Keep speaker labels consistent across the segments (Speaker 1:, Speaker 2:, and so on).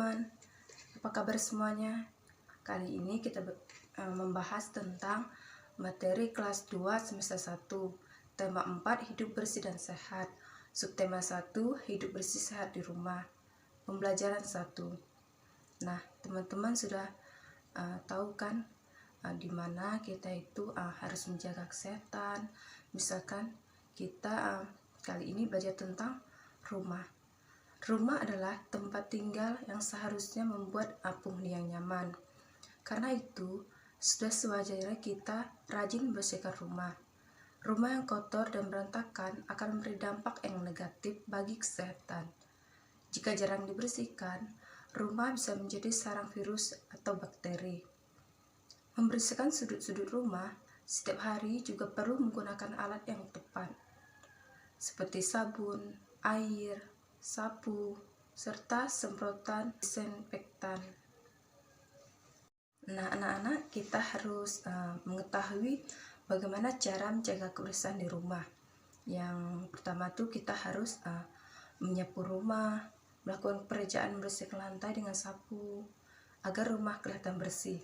Speaker 1: teman-teman, apa kabar semuanya? Kali ini kita membahas tentang materi kelas 2 semester 1, tema 4 hidup bersih dan sehat, subtema 1 hidup bersih sehat di rumah, pembelajaran 1. Nah, teman-teman sudah tahu kan di mana kita itu harus menjaga kesehatan. Misalkan kita kali ini belajar tentang rumah. Rumah adalah tempat tinggal yang seharusnya membuat penghuni yang nyaman. Karena itu, sudah sewajarnya kita rajin membersihkan rumah. Rumah yang kotor dan berantakan akan memberi dampak yang negatif bagi kesehatan. Jika jarang dibersihkan, rumah bisa menjadi sarang virus atau bakteri. Membersihkan sudut-sudut rumah setiap hari juga perlu menggunakan alat yang tepat, seperti sabun, air, sapu, serta semprotan disinfektan. Nah, anak-anak, kita harus mengetahui bagaimana cara menjaga kebersihan di rumah. Yang pertama tuh kita harus menyapu rumah, melakukan pekerjaan membersihkan lantai dengan sapu agar rumah kelihatan bersih.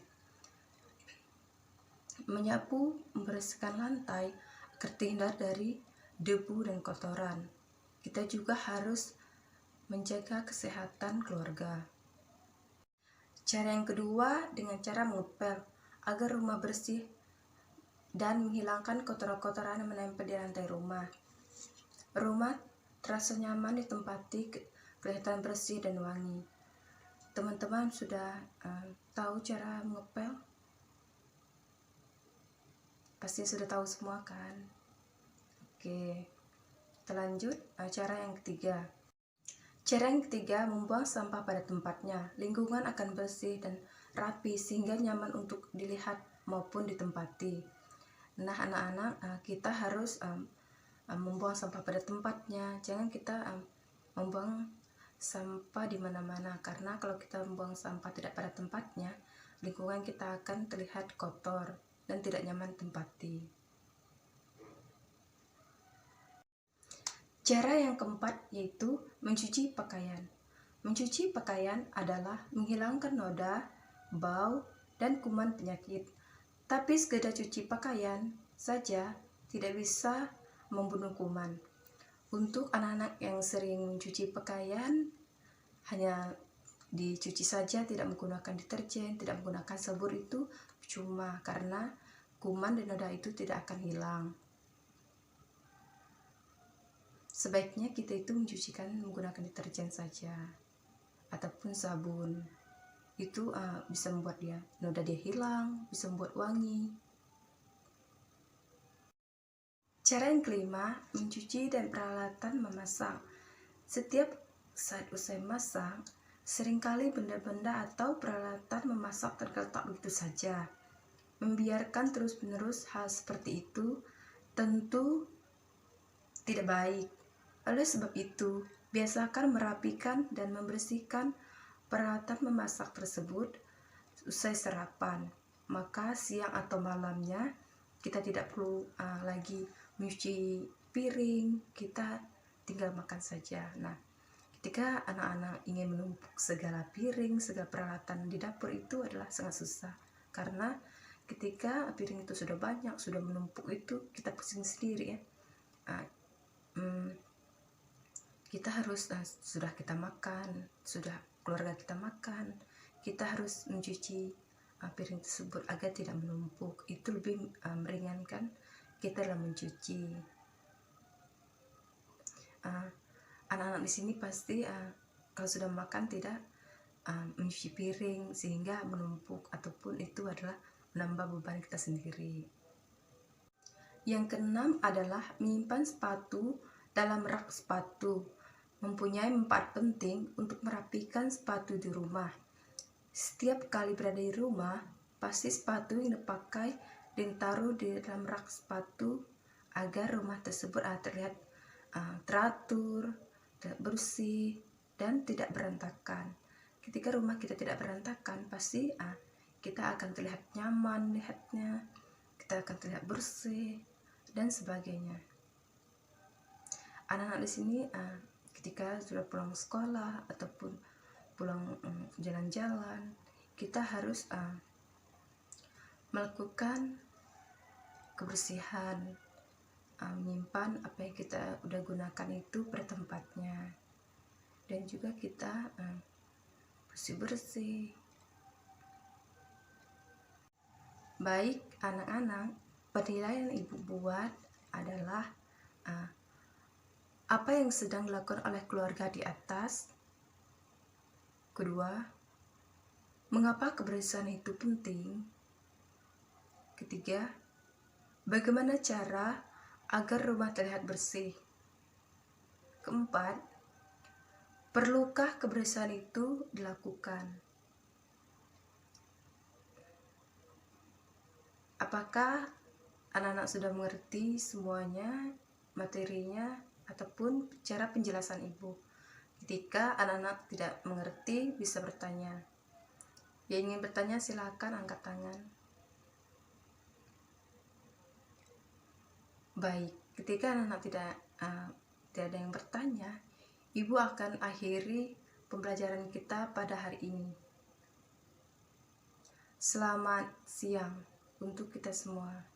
Speaker 1: Menyapu, membersihkan lantai agar terhindar dari debu dan kotoran. Kita juga harus menjaga kesehatan keluarga. Cara yang kedua dengan cara mengepel agar rumah bersih dan menghilangkan kotoran-kotoran yang menempel di lantai rumah. Rumah terasa nyaman ditempati, kelihatan bersih dan wangi. Teman-teman sudah tahu cara mengepel? Pasti sudah tahu semua kan? Oke, kita lanjut cara yang ketiga. Cara yang ketiga, membuang sampah pada tempatnya. Lingkungan akan bersih dan rapi sehingga nyaman untuk dilihat maupun ditempati. Nah, anak-anak, kita harus membuang sampah pada tempatnya. Jangan kita membuang sampah di mana-mana, karena kalau kita membuang sampah tidak pada tempatnya, lingkungan kita akan terlihat kotor dan tidak nyaman ditempati. Cara yang keempat yaitu mencuci pakaian. Mencuci pakaian adalah menghilangkan noda, bau, dan kuman penyakit. Tapi sekedar cuci pakaian saja tidak bisa membunuh kuman. Untuk anak-anak yang sering mencuci pakaian, hanya dicuci saja, tidak menggunakan deterjen, tidak menggunakan sabun, itu cuma karena kuman dan noda itu tidak akan hilang. Sebaiknya kita itu mencucikan menggunakan deterjen saja ataupun sabun. Itu bisa membuat noda dia hilang, bisa membuat wangi. Cara yang kelima, mencuci dan peralatan memasak. Setiap saat usai masak, seringkali benda-benda atau peralatan memasak tergeletak begitu saja. Membiarkan terus-menerus hal seperti itu tentu tidak baik. Oleh sebab itu, biasakan merapikan dan membersihkan peralatan memasak tersebut usai sarapan. Maka siang atau malamnya kita tidak perlu lagi mencuci piring, kita tinggal makan saja. Nah, ketika anak-anak ingin menumpuk segala piring, segala peralatan di dapur, itu adalah sangat susah. Karena ketika piring itu sudah banyak, sudah menumpuk, itu kita pusing sendiri ya. Kita harus sudah kita makan, sudah keluarga kita makan, kita harus mencuci piring tersebut agar tidak menumpuk. Itu lebih meringankan kita dalam mencuci. Anak-anak di sini pasti kalau sudah makan tidak mencuci piring sehingga menumpuk, ataupun itu adalah menambah beban kita sendiri. Yang keenam adalah menyimpan sepatu dalam rak sepatu. Mempunyai manfaat penting untuk merapikan sepatu di rumah. Setiap kali berada di rumah, pasti sepatu yang dipakai ditaruh di dalam rak sepatu agar rumah tersebut terlihat teratur, bersih, dan tidak berantakan. Ketika rumah kita tidak berantakan, pasti kita akan terlihat nyaman lihatnya, kita akan terlihat bersih, dan sebagainya. Anak-anak di sini ketika sudah pulang sekolah ataupun pulang jalan-jalan, kita harus melakukan kebersihan, menyimpan apa yang kita udah gunakan itu pada tempatnya, dan juga kita bersih-bersih. Baik anak-anak, penilaian ibu buat adalah apa yang sedang dilakukan oleh keluarga di atas. Kedua, mengapa kebersihan itu penting? Ketiga, bagaimana cara agar rumah terlihat bersih? Keempat, perlukah kebersihan itu dilakukan? Apakah anak-anak sudah mengerti semuanya, materinya, ataupun cara penjelasan ibu? Ketika anak-anak tidak mengerti, bisa bertanya. Yang ingin bertanya silakan angkat tangan. Baik, ketika anak-anak tidak ada yang bertanya, ibu akan akhiri pembelajaran kita pada hari ini. Selamat siang untuk kita semua.